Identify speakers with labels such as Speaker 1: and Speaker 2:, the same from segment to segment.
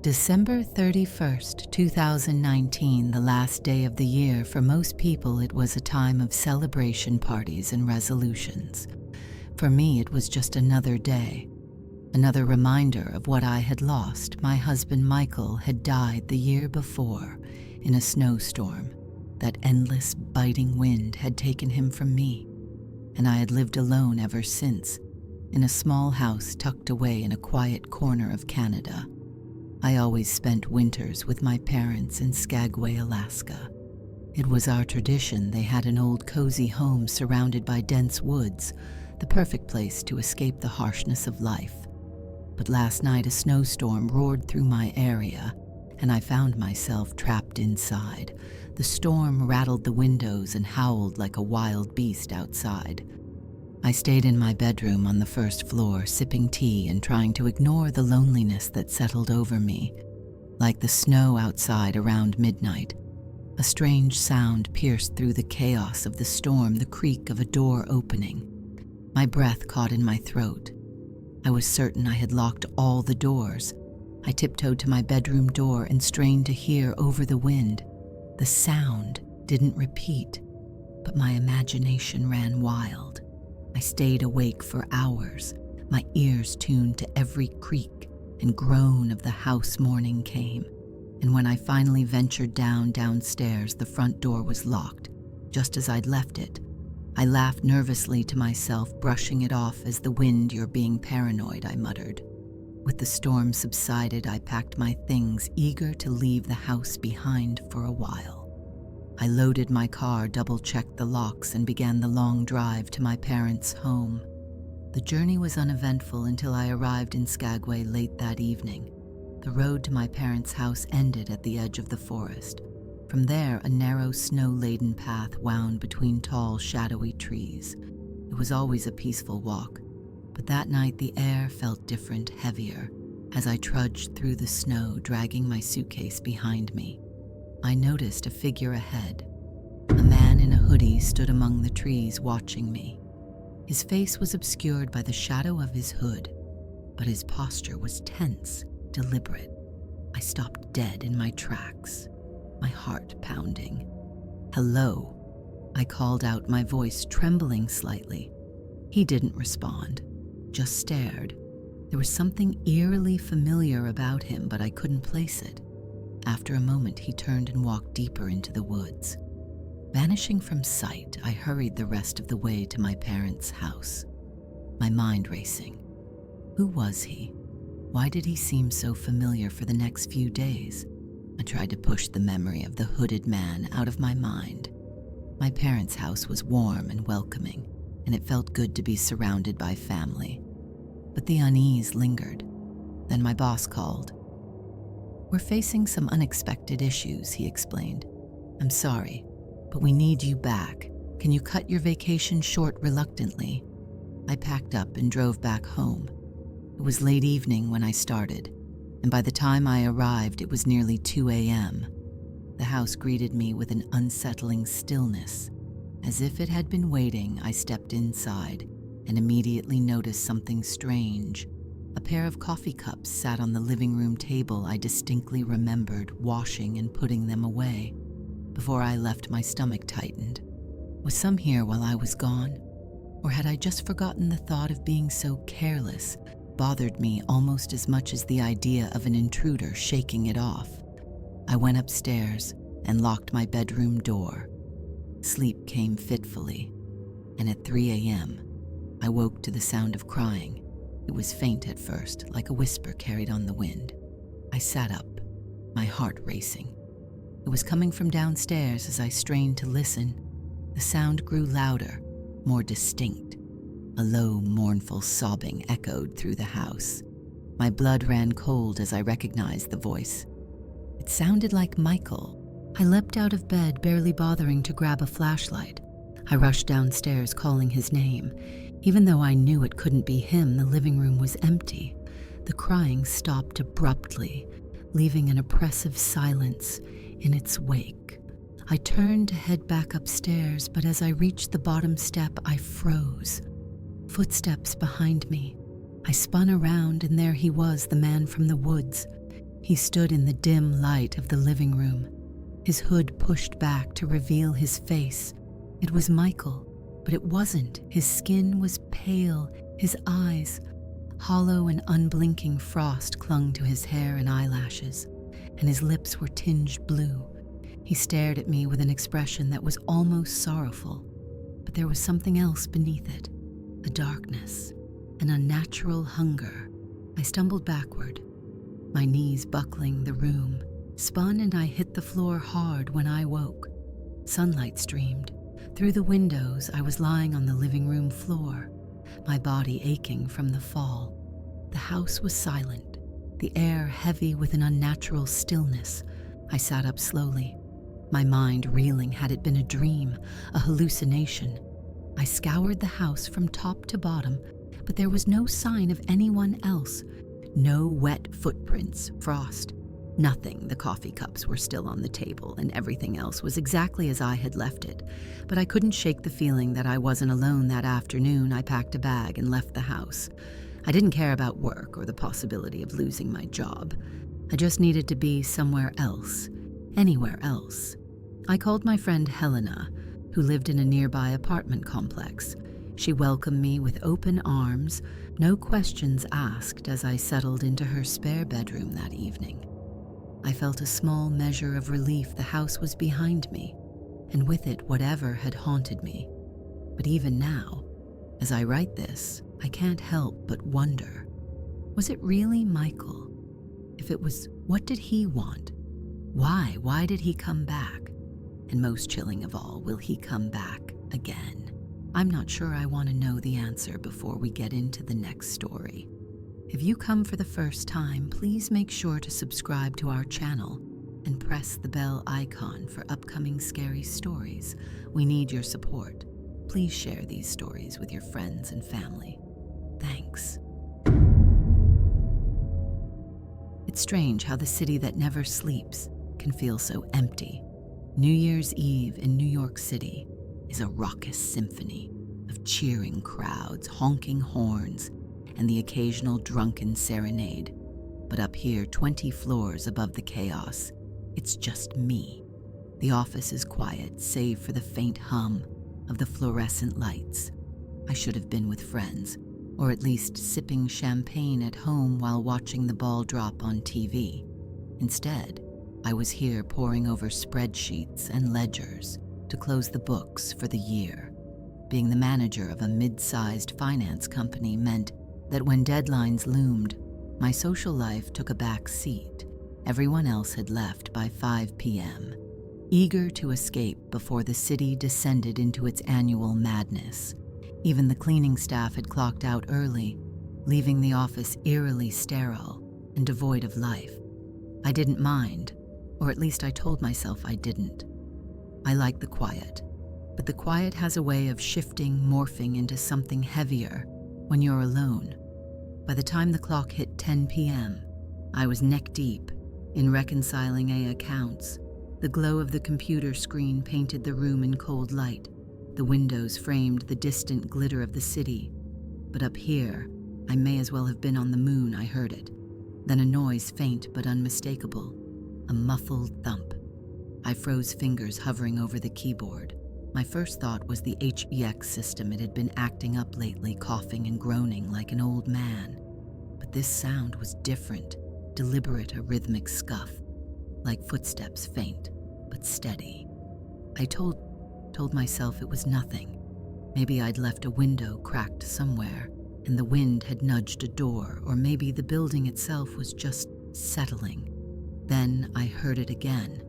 Speaker 1: December 31st, 2019, the last day of the year. For most people, it was a time of celebration parties and resolutions. For me, it was just another day. Another reminder of what I had lost. My husband Michael had died the year before in a snowstorm. That endless, biting wind had taken him from me, and I had lived alone ever since, in a small house tucked away in a quiet corner of Canada. I always spent winters with my parents in Skagway, Alaska. It was our tradition. They had an old cozy home surrounded by dense woods, the perfect place to escape the harshness of life. But last night a snowstorm roared through my area, and I found myself trapped inside. The storm rattled the windows and howled like a wild beast outside. I stayed in my bedroom on the first floor, sipping tea and trying to ignore the loneliness that settled over me. Like the snow outside around midnight, a strange sound pierced through the chaos of the storm, the creak of a door opening. My breath caught in my throat. I was certain I had locked all the doors. I tiptoed to my bedroom door and strained to hear over the wind. The sound didn't repeat, but my imagination ran wild. I stayed awake for hours, my ears tuned to every creak and groan of the house. Morning came, and when I finally ventured downstairs, the front door was locked, just as I'd left it. I laughed nervously to myself, brushing it off as the wind. "You're being paranoid," I muttered. With the storm subsided, I packed my things, eager to leave the house behind for a while. I loaded my car, double-checked the locks, and began the long drive to my parents' home. The journey was uneventful until I arrived in Skagway late that evening. The road to my parents' house ended at the edge of the forest. From there, a narrow, snow-laden path wound between tall, shadowy trees. It was always a peaceful walk, but that night the air felt different, heavier, as I trudged through the snow, dragging my suitcase behind me. I noticed a figure ahead. A man in a hoodie stood among the trees, watching me. His face was obscured by the shadow of his hood, but his posture was tense, deliberate. I stopped dead in my tracks, my heart pounding. "Hello," I called out, my voice trembling slightly. He didn't respond, just stared. There was something eerily familiar about him, but I couldn't place it. After a moment, he turned and walked deeper into the woods. Vanishing from sight, I hurried the rest of the way to my parents' house, my mind racing. Who was he? Why did he seem so familiar for the next few days? I tried to push the memory of the hooded man out of my mind. My parents' house was warm and welcoming, and it felt good to be surrounded by family. But the unease lingered. Then my boss called. "We're facing some unexpected issues," he explained. "I'm sorry, but we need you back. Can you cut your vacation short?" Reluctantly, I packed up and drove back home. It was late evening when I started, and by the time I arrived, it was nearly 2 a.m. The house greeted me with an unsettling stillness. As if it had been waiting, I stepped inside and immediately noticed something strange. A pair of coffee cups sat on the living room table. I distinctly remembered washing and putting them away. Before I left, my stomach tightened. Was some here while I was gone? Or had I just forgotten? The thought of being so careless bothered me almost as much as the idea of an intruder shaking it off. I went upstairs and locked my bedroom door. Sleep came fitfully, and at 3 a.m., I woke to the sound of crying. It was faint at first, like a whisper carried on the wind. I sat up, my heart racing. It was coming from downstairs. As I strained to listen, the sound grew louder, more distinct. A low, mournful sobbing echoed through the house. My blood ran cold as I recognized the voice. It sounded like Michael. I leapt out of bed, barely bothering to grab a flashlight. I rushed downstairs, calling his name. Even though I knew it couldn't be him, the living room was empty. The crying stopped abruptly, leaving an oppressive silence in its wake. I turned to head back upstairs, but as I reached the bottom step, I froze. Footsteps behind me. I spun around, and there he was, the man from the woods. He stood in the dim light of the living room, his hood pushed back to reveal his face. It was Michael, but it wasn't. His skin was pale, his eyes, hollow and unblinking frost clung to his hair and eyelashes, and his lips were tinged blue. He stared at me with an expression that was almost sorrowful, but there was something else beneath it, a darkness, an unnatural hunger. I stumbled backward, my knees buckling. The room spun and I hit the floor hard when I woke. Sunlight streamed. Through the windows, I was lying on the living room floor, my body aching from the fall. The house was silent, the air heavy with an unnatural stillness. I sat up slowly, my mind reeling. Had it been a dream, a hallucination? I scoured the house from top to bottom, but there was no sign of anyone else. No wet footprints, frost, nothing. The coffee cups were still on the table, and everything else was exactly as I had left it. But I couldn't shake the feeling that I wasn't alone. That afternoon, I packed a bag and left the house. I didn't care about work or the possibility of losing my job. I just needed to be somewhere else, anywhere else. I called my friend Helena, who lived in a nearby apartment complex. She welcomed me with open arms, no questions asked, as I settled into her spare bedroom that evening. I felt a small measure of relief. The house was behind me, and with it whatever had haunted me. But even now, as I write this, I can't help but wonder, was it really Michael? If it was, what did he want? Why? Why did he come back? And most chilling of all, will he come back again? I'm not sure I want to know the answer before we get into the next story. If you come for the first time, please make sure to subscribe to our channel and press the bell icon for upcoming scary stories. We need your support. Please share these stories with your friends and family. Thanks. It's strange how the city that never sleeps can feel so empty. New Year's Eve in New York City is a raucous symphony of cheering crowds, honking horns, and the occasional drunken serenade. But up here, 20 floors above the chaos, it's just me. The office is quiet, save for the faint hum of the fluorescent lights. I should have been with friends, or at least sipping champagne at home while watching the ball drop on TV. Instead, I was here poring over spreadsheets and ledgers to close the books for the year. Being the manager of a mid-sized finance company meant that when deadlines loomed, my social life took a back seat. Everyone else had left by 5 p.m., eager to escape before the city descended into its annual madness. Even the cleaning staff had clocked out early, leaving the office eerily sterile and devoid of life. I didn't mind, or at least I told myself I didn't. I like the quiet, but the quiet has a way of shifting, morphing into something heavier when you're alone. By the time the clock hit 10 p.m., I was neck-deep in reconciling accounts. The glow of the computer screen painted the room in cold light. The windows framed the distant glitter of the city. But up here, I may as well have been on the moon. I heard it. Then a noise, faint but unmistakable. A muffled thump. I froze, fingers hovering over the keyboard. My first thought was the HEX system. It had been acting up lately, coughing and groaning like an old man. But this sound was different, deliberate, a rhythmic scuff, like footsteps, faint but steady. I told myself it was nothing. Maybe I'd left a window cracked somewhere, and the wind had nudged a door, or maybe the building itself was just settling. Then I heard it again.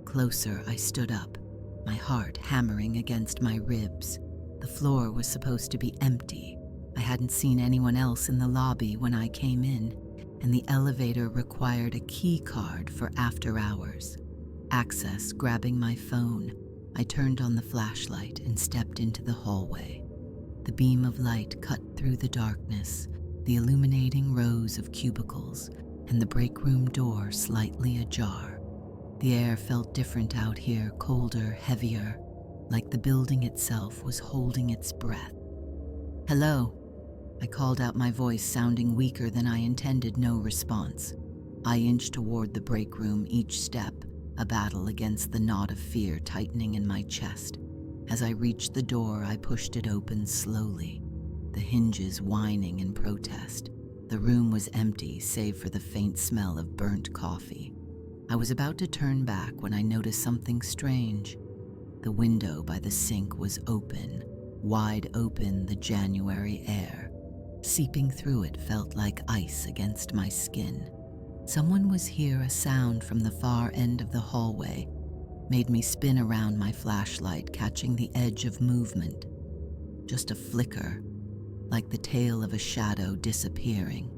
Speaker 1: Closer, I stood up, my heart hammering against my ribs. The floor was supposed to be empty. I hadn't seen anyone else in the lobby when I came in, and the elevator required a key card for after hours. Access, grabbing my phone, I turned on the flashlight and stepped into the hallway. The beam of light cut through the darkness, the illuminating rows of cubicles, and the break room door slightly ajar. The air felt different out here, colder, heavier, like the building itself was holding its breath. "Hello," I called out, my voice sounding weaker than I intended. No response. I inched toward the break room, each step a battle against the knot of fear tightening in my chest. As I reached the door, I pushed it open slowly, the hinges whining in protest. The room was empty, save for the faint smell of burnt coffee. I was about to turn back when I noticed something strange. The window by the sink was open, wide open, the January air. Seeping through it felt like ice against my skin. Someone was here. A sound from the far end of the hallway made me spin around, my flashlight catching the edge of movement. Just a flicker, like the tail of a shadow disappearing.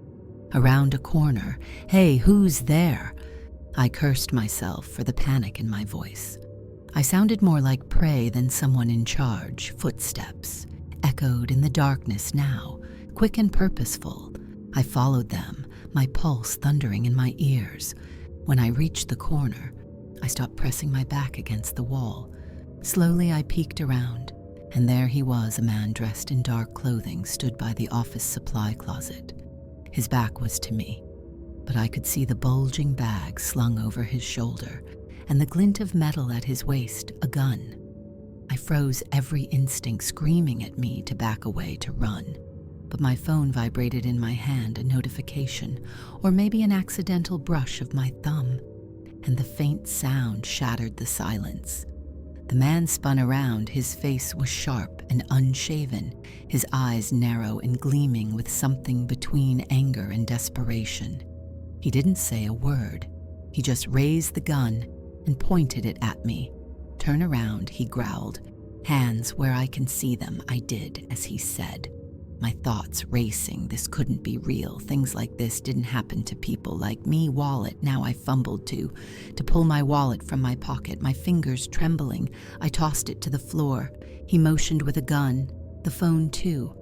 Speaker 1: Around a corner. "Hey, who's there?" I cursed myself for the panic in my voice. I sounded more like prey than someone in charge. Footsteps echoed in the darkness now, quick and purposeful. I followed them, my pulse thundering in my ears. When I reached the corner, I stopped pressing my back against the wall. Slowly I peeked around, and there he was, a man dressed in dark clothing, stood by the office supply closet. His back was to me, but I could see the bulging bag slung over his shoulder and the glint of metal at his waist, a gun. I froze, every instinct screaming at me to back away, to run. But my phone vibrated in my hand, a notification, or maybe an accidental brush of my thumb, and the faint sound shattered the silence. The man spun around. His face was sharp and unshaven, his eyes narrow and gleaming with something between anger and desperation. He didn't say a word. He just raised the gun and pointed it at me. "Turn around," he growled. "Hands where I can see them." I did as he said. My thoughts racing. This couldn't be real. Things like this didn't happen to people like me. Wallet. Now I fumbled to pull my wallet from my pocket, my fingers trembling. I tossed it to the floor. He motioned with a gun. The phone too.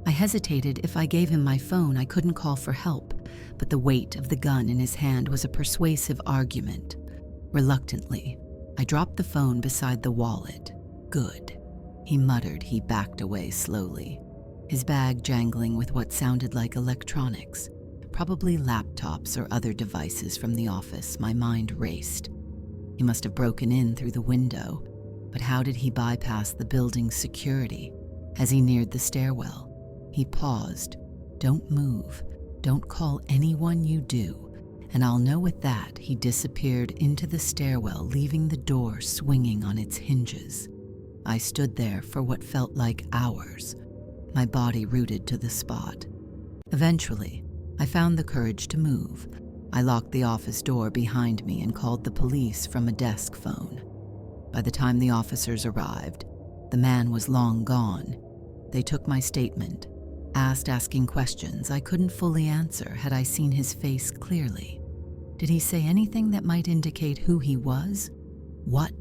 Speaker 1: I hesitated. If I gave him my phone, I couldn't call for help, but the weight of the gun in his hand was a persuasive argument. Reluctantly, I dropped the phone beside the wallet. "Good," he muttered. He backed away slowly, his bag jangling with what sounded like electronics, probably laptops or other devices from the office. My mind raced. He must have broken in through the window, but how did he bypass the building's security? As he neared the stairwell, he paused. "Don't move. Don't call anyone you do, and I'll know with that." He disappeared into the stairwell, leaving the door swinging on its hinges. I stood there for what felt like hours, my body rooted to the spot. Eventually, I found the courage to move. I locked the office door behind me and called the police from a desk phone. By the time the officers arrived, the man was long gone. They took my statement, asking questions I couldn't fully answer had I seen his face clearly. Did he say anything that might indicate who he was? What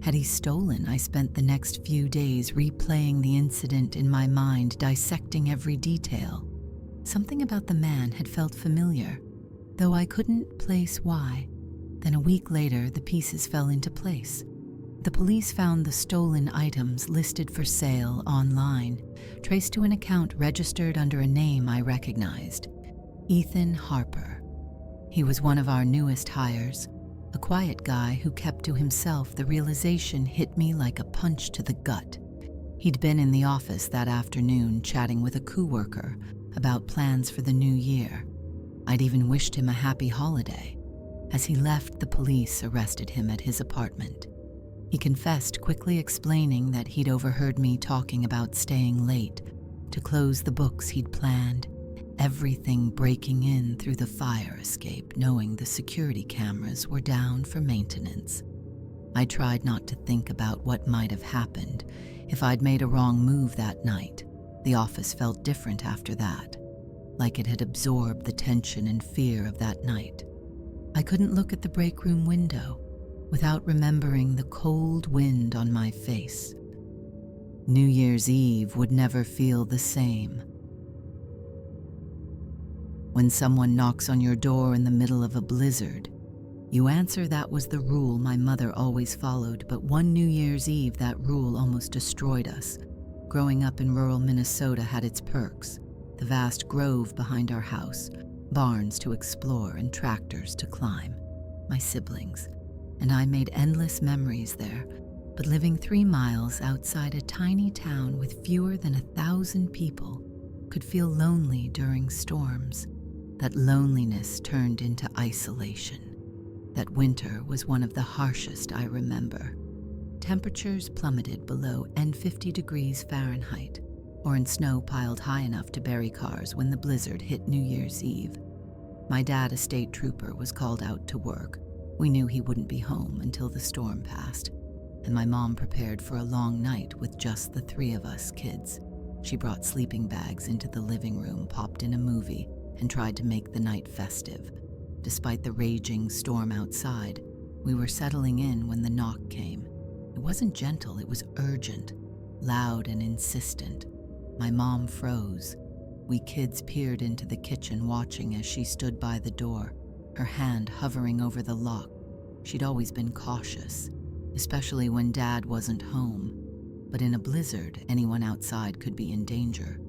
Speaker 1: had he stolen? I spent the next few days replaying the incident in my mind, dissecting every detail. Something about the man had felt familiar, though I couldn't place why. Then a week later, the pieces fell into place. The police found the stolen items listed for sale online, traced to an account registered under a name I recognized: Ethan Harper. He was one of our newest hires, a quiet guy who kept to himself. The realization hit me like a punch to the gut. He'd been in the office that afternoon chatting with a coworker about plans for the new year. I'd even wished him a happy holiday. As he left, the police arrested him at his apartment. He confessed, quickly explaining that he'd overheard me talking about staying late to close the books he'd planned, everything breaking in through the fire escape, knowing the security cameras were down for maintenance. I tried not to think about what might have happened if I'd made a wrong move that night. The office felt different after that, like it had absorbed the tension and fear of that night. I couldn't look at the break room window without remembering the cold wind on my face. New Year's Eve would never feel the same. When someone knocks on your door in the middle of a blizzard, you answer. That was the rule my mother always followed, but one New Year's Eve that rule almost destroyed us. Growing up in rural Minnesota had its perks. The vast grove behind our house, barns to explore and tractors to climb. My siblings and I made endless memories there, but living 3 miles outside a tiny town with fewer than 1,000 people could feel lonely during storms. That loneliness turned into isolation. That winter was one of the harshest I remember. Temperatures plummeted below -50 degrees Fahrenheit, orange snow piled high enough to bury cars when the blizzard hit New Year's Eve. My dad, a state trooper, was called out to work. We knew he wouldn't be home until the storm passed, and my mom prepared for a long night with just the 3 of us kids. She brought sleeping bags into the living room, popped in a movie, and tried to make the night festive. Despite the raging storm outside, we were settling in when the knock came. It wasn't gentle, it was urgent, loud and insistent. My mom froze. We kids peered into the kitchen, watching as she stood by the door, her hand hovering over the lock. She'd always been cautious, especially when Dad wasn't home. But in a blizzard, anyone outside could be in danger.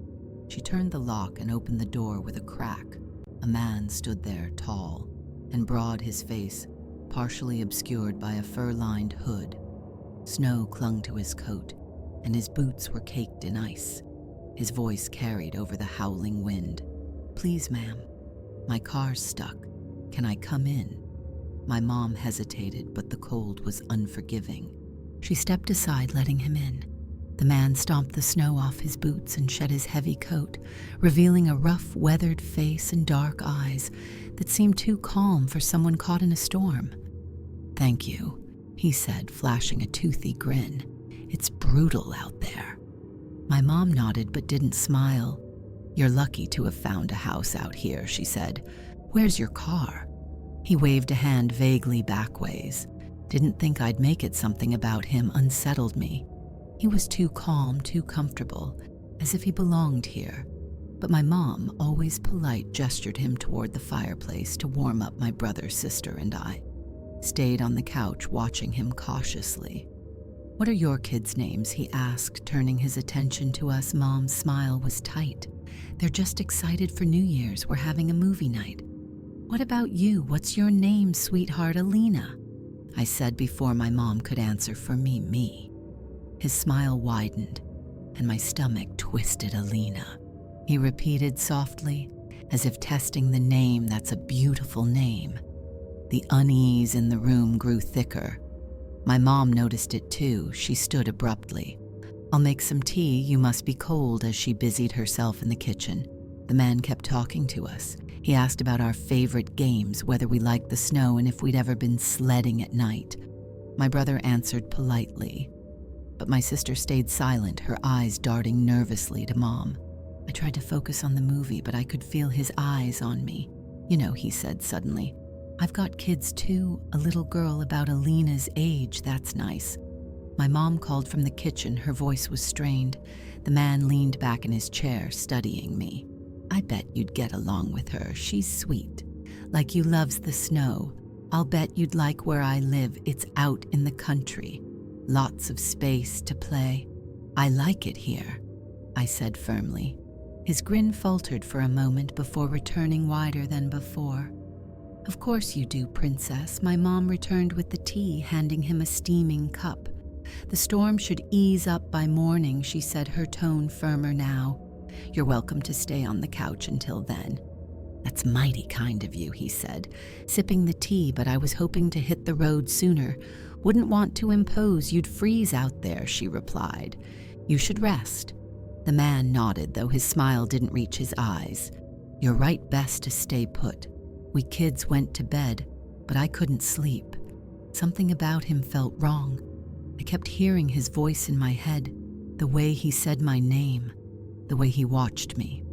Speaker 1: She turned the lock and opened the door with a crack. A man stood there, tall and broad, his face partially obscured by a fur-lined hood. Snow clung to his coat, and his boots were caked in ice. His voice carried over the howling wind. "Please, ma'am, my car's stuck. Can I come in?" My mom hesitated, but the cold was unforgiving. She stepped aside, letting him in. The man stomped the snow off his boots and shed his heavy coat, revealing a rough, weathered face and dark eyes that seemed too calm for someone caught in a storm. "Thank you," he said, flashing a toothy grin. "It's brutal out there." My mom nodded but didn't smile. "You're lucky to have found a house out here," she said. "Where's your car?" He waved a hand vaguely backways. Didn't think I'd make it. Something about him unsettled me. He was too calm, too comfortable, as if he belonged here. But my mom, always polite, gestured him toward the fireplace to warm up. My brother, sister, and I stayed on the couch watching him cautiously. "What are your kids' names?" he asked, turning his attention to us. Mom's smile was tight. "They're just excited for New Year's. We're having a movie night." "What about you? What's your name, sweetheart?" "Alina," I said before my mom could answer for me. His smile widened, and my stomach twisted. "Alina," he repeated softly, as if testing the name. "That's a beautiful name." The unease in the room grew thicker. My mom noticed it too. She stood abruptly. "I'll make some tea. You must be cold," as she busied herself in the kitchen. The man kept talking to us. He asked about our favorite games, whether we liked the snow, and if we'd ever been sledding at night. My brother answered politely, but my sister stayed silent, her eyes darting nervously to Mom. I tried to focus on the movie, but I could feel his eyes on me. "You know," he said suddenly, "I've got kids too, a little girl about Alina's age. That's nice." My mom called from the kitchen. Her voice was strained. The man leaned back in his chair, studying me. "I bet you'd get along with her. She's sweet. Like you loves the snow. I'll bet you'd like where I live. It's out in the country. Lots of space to play. I like it here," I said firmly. His grin faltered for a moment before returning wider than before. "Of course you do, princess." My mom returned with the tea, handing him a steaming cup. "The storm should ease up by morning," she said, her tone firmer now. "You're welcome to stay on the couch until then." "That's mighty kind of you," he said, sipping the tea, "but I was hoping to hit the road sooner. Wouldn't want to impose. You'd freeze out there," she replied. "You should rest." The man nodded, though his smile didn't reach his eyes. "You're right, best to stay put." We kids went to bed, but I couldn't sleep. Something about him felt wrong. I kept hearing his voice in my head, the way he said my name, the way he watched me.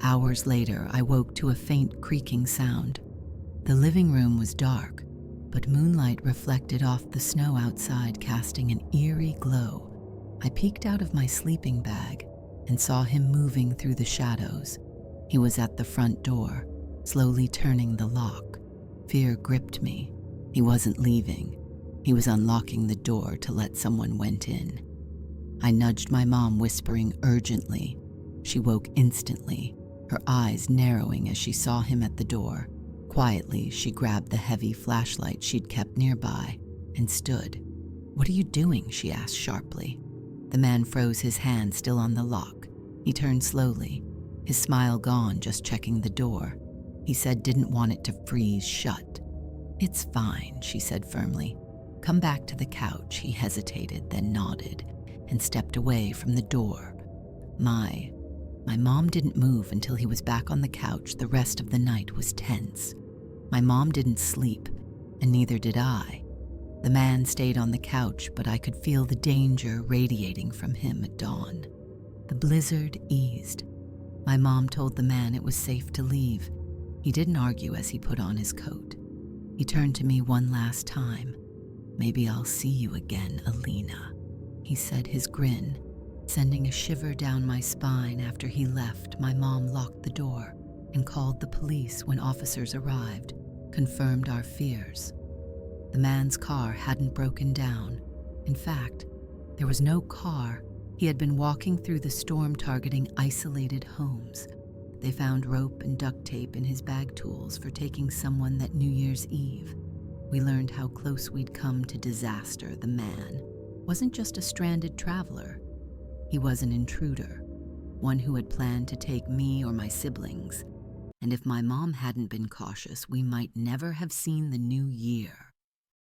Speaker 1: Hours later, I woke to a faint creaking sound. The living room was dark, but moonlight reflected off the snow outside, casting an eerie glow. I peeked out of my sleeping bag and saw him moving through the shadows. He was at the front door, slowly turning the lock. Fear gripped me. He wasn't leaving. He was unlocking the door to let someone went in. I nudged my mom, whispering urgently. She woke instantly. her eyes narrowing as she saw him at the door. Quietly, she grabbed the heavy flashlight she'd kept nearby and stood. "What are you doing?" she asked sharply. The man froze, his hand still on the lock. He turned slowly, his smile gone, just checking the door. He said didn't want it to freeze shut. "It's fine," she said firmly. "Come back to the couch." He hesitated, then nodded and stepped away from the door. My mom didn't move until he was back on the couch. The rest of the night was tense. My mom didn't sleep, and neither did I. The man stayed on the couch, but I could feel the danger radiating from him at dawn. The blizzard eased. My mom told the man it was safe to leave. He didn't argue as he put on his coat. He turned to me one last time. "Maybe I'll see you again, Alina," he said, his grin sending a shiver down my spine. After he left, my mom locked the door and called the police. When officers arrived, confirmed our fears. The man's car hadn't broken down. In fact, there was no car. He had been walking through the storm, targeting isolated homes. They found rope and duct tape in his bag, tools for taking someone that New Year's Eve. We learned how close we'd come to disaster. The man wasn't just a stranded traveler. He was an intruder, one who had planned to take me or my siblings. And if my mom hadn't been cautious, we might never have seen the new year.